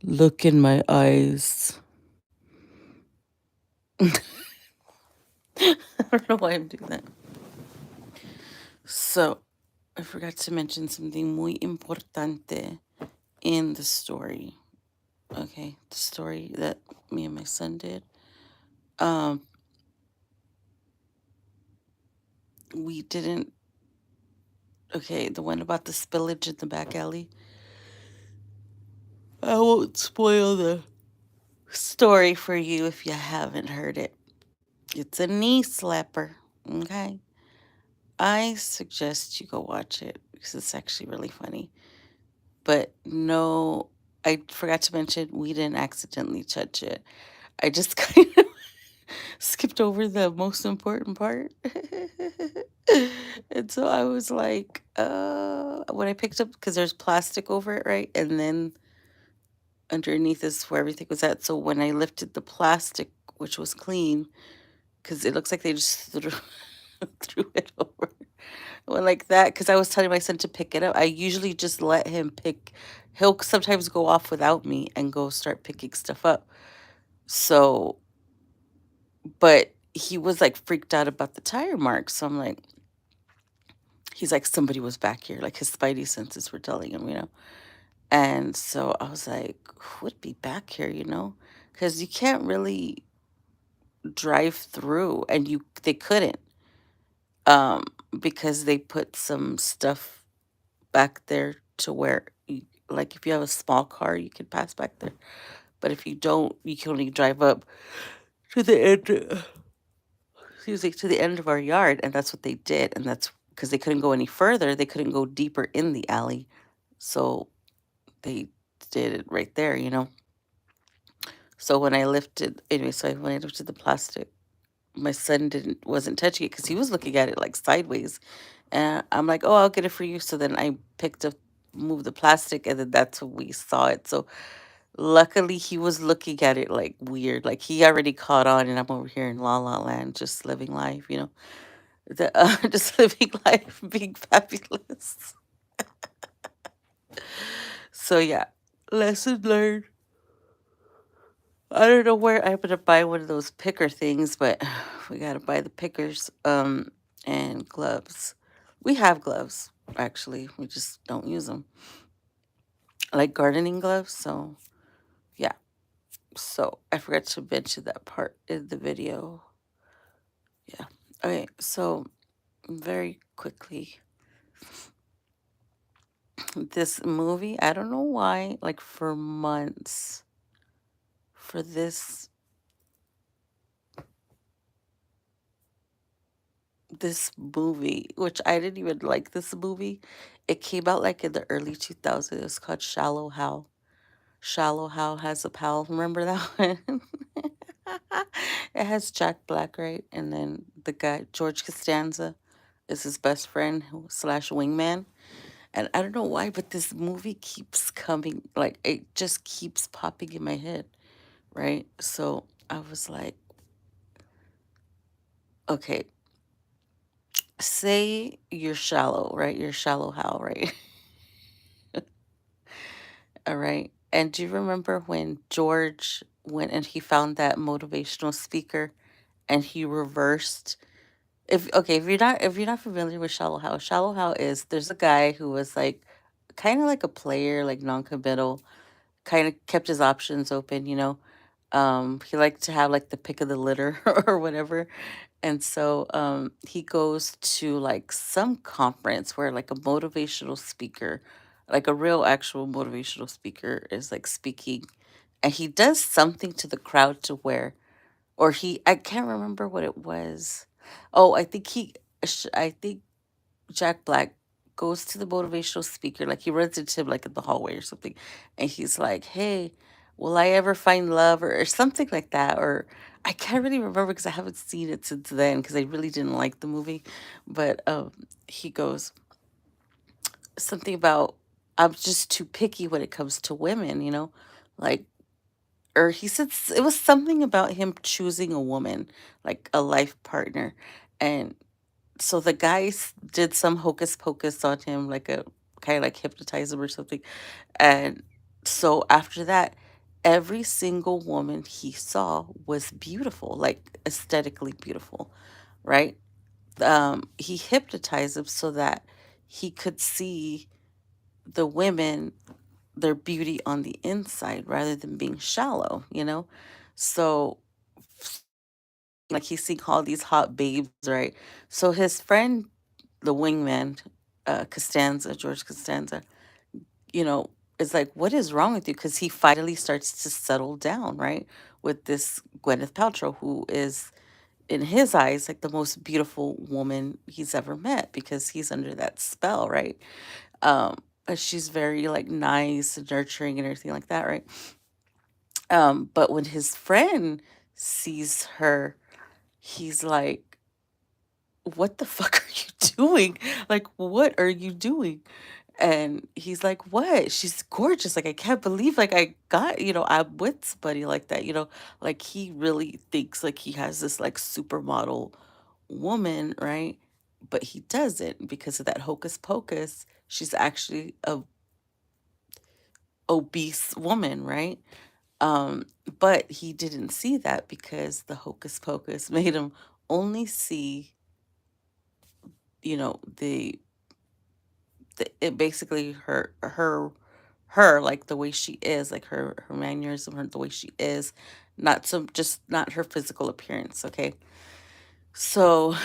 Look in my eyes. I don't know why I'm doing that. So, I forgot to mention something muy importante in the story. Okay, the story that me and my son did. Um, we didn't. Okay, the one about the spillage in the back alley. I won't spoil the story for you if you haven't heard it. It's a knee slapper. Okay. I suggest you go watch it because it's actually really funny. But no, I forgot to mention we didn't accidentally touch it. I just kind of skipped over the most important part. And so I was like, when I picked up, because there's plastic over it, right? And then underneath is where everything was at. So when I lifted the plastic, which was clean, because it looks like they just threw, threw it over. Well, like that, because I was telling my son to pick it up. I usually just let him pick. He'll sometimes go off without me and go start picking stuff up. So, but he was like freaked out about the tire marks. So I'm like, he's like, somebody was back here. Like his spidey senses were telling him. And so I was like, who would be back here, Because you can't really drive through, and they couldn't, um, because they put some stuff back there to where, like, if you have a small car, you can pass back there. But if you don't, you can only drive up to the end, excuse me, to the end of our yard, and that's what they did. And that's because they couldn't go any further. They couldn't go deeper in the alley, so they did it right there. So when I lifted, anyway, so when I lifted the plastic, my son wasn't touching it because he was looking at it like sideways. And I'm like, oh, I'll get it for you. So then I moved the plastic, and then that's when we saw it. So luckily, he was looking at it like weird. Like he already caught on, and I'm over here in La La Land, just living life. Just living life, being fabulous. So yeah, lesson learned. I don't know where I'm gonna buy one of those picker things, but we gotta buy the pickers, and gloves. We have gloves, actually. We just don't use them, like gardening gloves. So yeah. So I forgot to mention that part in the video. Yeah. Okay. So very quickly, this movie. I don't know why. Like for months, for this movie, which I didn't even like this movie. It came out like in the early 2000s. It's called Shallow Hal. Shallow Hal has a pal. Remember that one? It has Jack Black, right? And then the guy, George Costanza, is his best friend slash wingman. And I don't know why, but this movie keeps coming, like, it just keeps popping in my head, right? So I was like, okay, say you're shallow, right? You're Shallow Hal, right? All right. And do you remember when George went and he found that motivational speaker and he reversed, if you're not familiar with Shallow Hal is, there's a guy who was like kind of like a player, like non-committal, kind of kept his options open. He liked to have like the pick of the litter or whatever. And so he goes to like some conference where like a motivational speaker, like a real actual motivational speaker, is like speaking. And he does something to the crowd to where, I can't remember what it was. Oh, I think Jack Black goes to the motivational speaker, like he runs into him like in the hallway or something, and he's like, "Hey, will I ever find love?" or something like that. Or I can't really remember because I haven't seen it since then because I really didn't like the movie. But he goes something about, I'm just too picky when it comes to women, like, or he said it was something about him choosing a woman, like a life partner. And so the guys did some hocus pocus on him, like a kind of like hypnotize him or something. And so after that, every single woman he saw was beautiful, like aesthetically beautiful, right? He hypnotized him so that he could see the women, their beauty on the inside rather than being shallow, you know? So, like, he's seeing all these hot babes, right? So, his friend, the wingman, Costanza, George Costanza, you know, is like, what is wrong with you? Because he finally starts to settle down, right? With this Gwyneth Paltrow, who is, in his eyes, like the most beautiful woman he's ever met because he's under that spell, right? And she's very like nice and nurturing and everything like that, right? But when his friend sees her, he's like, what the fuck are you doing? Like, what are you doing? And he's like, what? She's gorgeous. Like, I can't believe like I got, I'm with somebody like that, like he really thinks like he has this like supermodel woman, right? But he doesn't because of that hocus pocus. She's actually a obese woman, right? Um, but he didn't see that because the hocus pocus made him only see, it basically her like the way she is, like her mannerism, her the way she is, not so just not her physical appearance, okay? So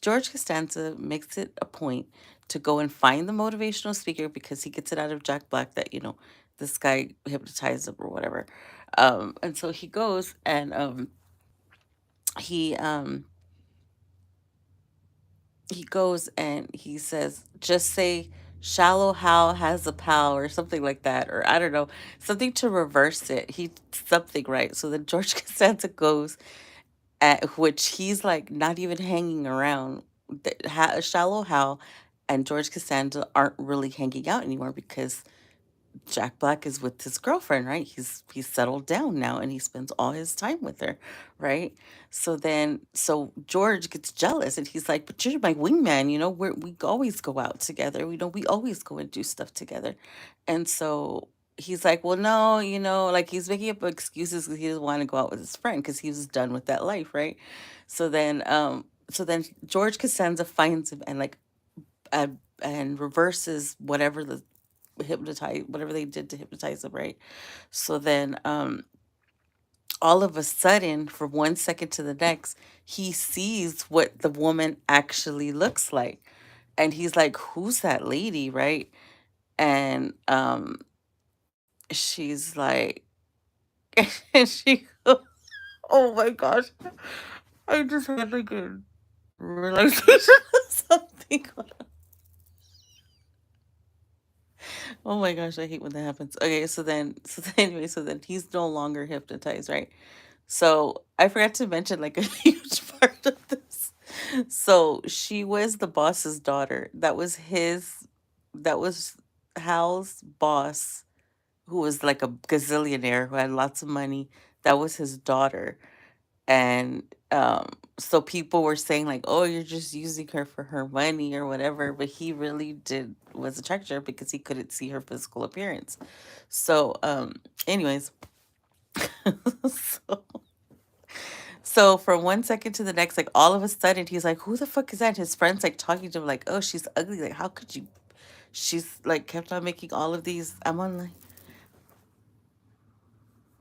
George Costanza makes it a point to go and find the motivational speaker because he gets it out of Jack Black that, this guy hypnotized him or whatever. And so he goes and he um he goes and he says, just say shallow Hal has a pal or something like that, or I don't know, something to reverse it. He something, right? So then George Costanza goes at which he's like not even hanging around. Shallow Hal and George Costanza aren't really hanging out anymore because Jack Black is with his girlfriend, right? He's settled down now and he spends all his time with her, right? So George gets jealous and he's like, "But you're my wingman, we always go out together. We always go and do stuff together." And so he's like, "Well, no, like he's making up excuses because he doesn't want to go out with his friend because he was done with that life, right?" So then George Costanza finds him and like uh, and reverses whatever they did to hypnotize him, right? So then all of a sudden, from one second to the next, he sees what the woman actually looks like. And he's like, who's that lady, right? And she's like, and she goes, oh my gosh, I just had like a realization of something. Oh my gosh, I hate when that happens. Okay, so then he's no longer hypnotized, right? So I forgot to mention like a huge part of this. So she was the boss's daughter. That was Hal's boss, who was like a gazillionaire who had lots of money. That was his daughter. And so people were saying like, oh, you're just using her for her money or whatever. But he really did was attracted to her because he couldn't see her physical appearance. So anyways, so So from one second to the next, like all of a sudden, he's like, "Who the fuck is that?" And his friends like talking to him, like, "Oh, she's ugly. Like, how could you?" She's like kept on making all of these. I'm on like,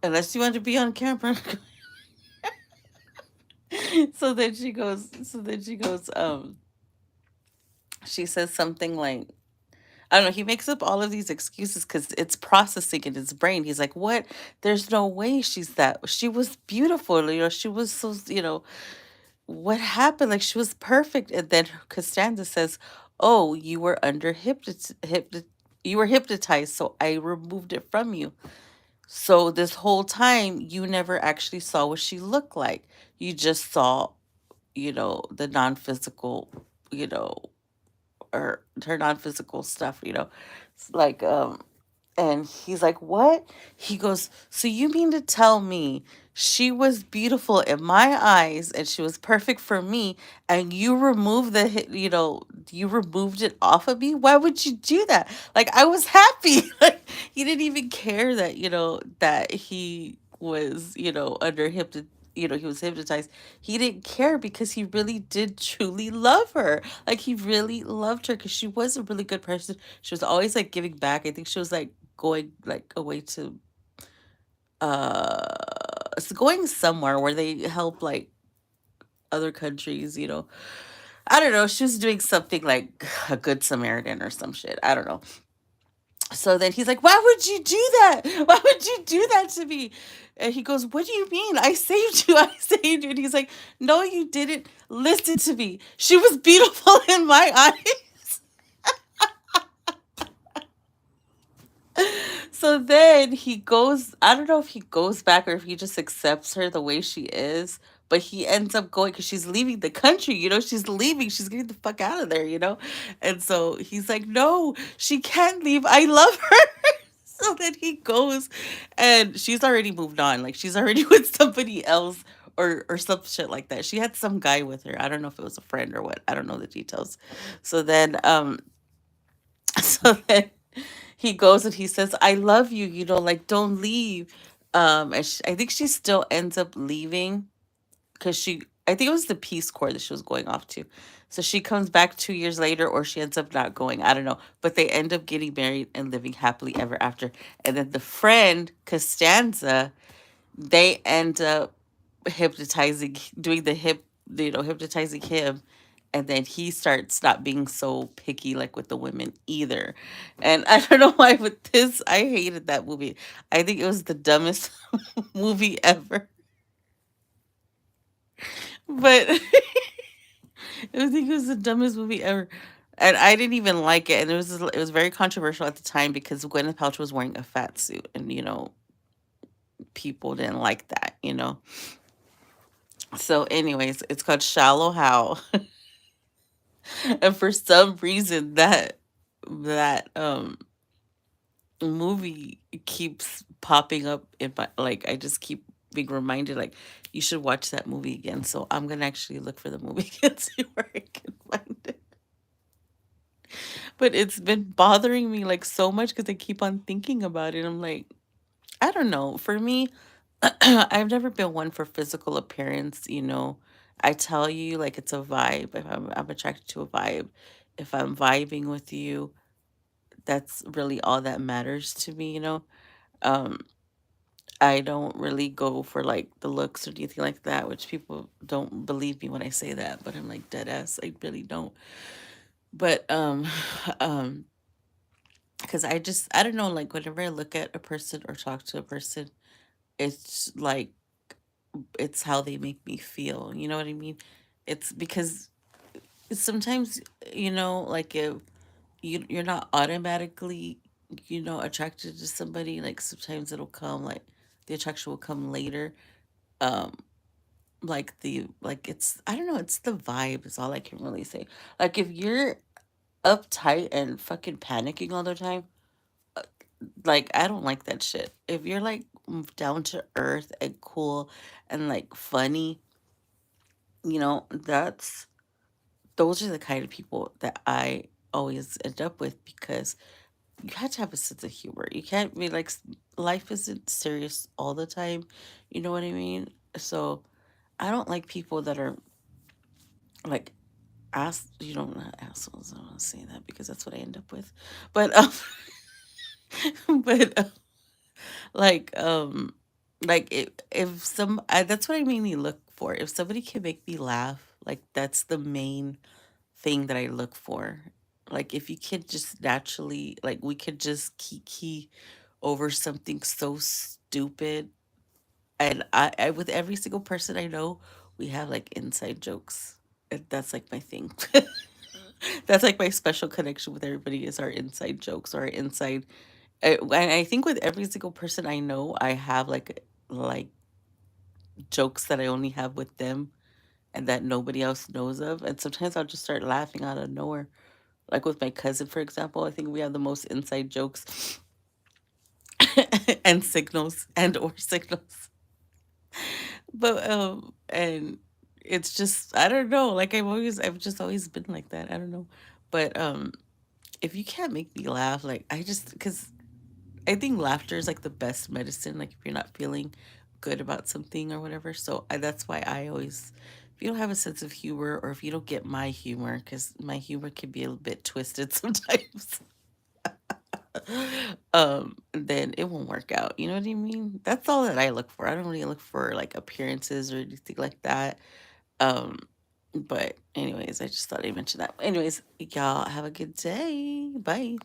unless you want to be on camera. So then she goes. She says something like, I don't know. He makes up all of these excuses because it's processing in his brain. He's like, "What? There's no way she's that. She was beautiful. She was so. What happened? Like she was perfect." And then Costanza says, "Oh, you were hypnotized, so I removed it from you. So this whole time you never actually saw what she looked like. You just saw, the non-physical, you know, or her non-physical stuff, It's like And he's like, "What?" He goes, "So you mean to tell me she was beautiful in my eyes and she was perfect for me, and you removed you removed it off of me? Why would you do that?" Like, I was happy. Like, he didn't even care that, that he was, under he was hypnotized. He didn't care because he really did truly love her. Like, he really loved her because she was a really good person. She was always like giving back. I think she was like going like away to going somewhere where they help like other countries, I don't know, she was doing something like a good Samaritan or some shit, I don't know. So then he's like, "Why would you do that? Why would you do that to me?" And he goes, "What do you mean? I saved you. I saved you." And he's like, "No, you didn't. Listen to me. She was beautiful in my eyes." So then he goes, I don't know if he goes back or if he just accepts her the way she is, but he ends up going because she's leaving the country, she's leaving, she's getting the fuck out of there. And so he's like, "No, she can't leave. I love her." So then he goes and she's already moved on. Like, she's already with somebody else or some shit like that. She had some guy with her. I don't know if it was a friend or what. I don't know the details. So then so then he goes and he says, "I love you, like, don't leave." And I think she still ends up leaving because I think it was the Peace Corps that she was going off to. So she comes back 2 years later, or she ends up not going. I don't know. But they end up getting married and living happily ever after. And then the friend, Costanza, they end up hypnotizing, doing the hypnotizing him. And then he starts not being so picky like with the women either. And I don't know why with this, I hated that movie. I think it was the dumbest movie ever. But I think it was the dumbest movie ever. And I didn't even like it. And it was very controversial at the time because Gwyneth Paltrow was wearing a fat suit, and people didn't like that. So anyways, it's called Shallow Hal. And for some reason that movie keeps popping up in my, like, I just keep being reminded, like, you should watch that movie again. So I'm gonna actually look for the movie and see where I can find it. But it's been bothering me like so much because I keep on thinking about it. I'm like, I don't know. For me, I've never been one for physical appearance. I tell you, like, it's a vibe. If I'm attracted to a vibe, if I'm vibing with you, that's really all that matters to me. Um, I don't really go for like the looks or anything like that, which people don't believe me when I say that, but I'm like, dead ass. I really don't. But um, because I don't know, like, whenever I look at a person or talk to a person, it's like it's how they make me feel. You know what I mean? It's because sometimes, like, if you're not automatically, attracted to somebody, like, sometimes it'll come, like, the attraction will come later. Um, it's, I don't know, it's the vibe is all I can really say. Like, if you're uptight and fucking panicking all the time, like, I don't like that shit. If you're like down to earth and cool and like funny, that's those are the kind of people that I always end up with because you have to have a sense of humor. You can't be like life isn't serious all the time. You know what I mean? So I don't like people that are like not assholes. I don't want to say that because that's what I end up with. But but like if that's what I mainly look for. If somebody can make me laugh, like, that's the main thing that I look for. Like, if you could just naturally, like, we could just kiki over something so stupid. And I with every single person I know, we have like inside jokes. And that's like my thing. That's like my special connection with everybody is our inside jokes or our inside. I think with every single person I know, I have like jokes that I only have with them and that nobody else knows of. And sometimes I'll just start laughing out of nowhere. Like with my cousin, for example, I think we have the most inside jokes. and signals and or signals. But and it's just I don't know, like I've just always been like that. I don't know. But if you can't make me laugh, like I just cuz I think laughter is like the best medicine like if you're not feeling good about something or whatever. So that's why I always if you don't have a sense of humor or if you don't get my humor cuz my humor can be a little bit twisted sometimes. Then it won't work out. You know what I mean? That's all that I look for. I don't really look for like appearances or anything like that. Um, but anyways, I just thought I'd mention that. Anyways, y'all have a good day. Bye.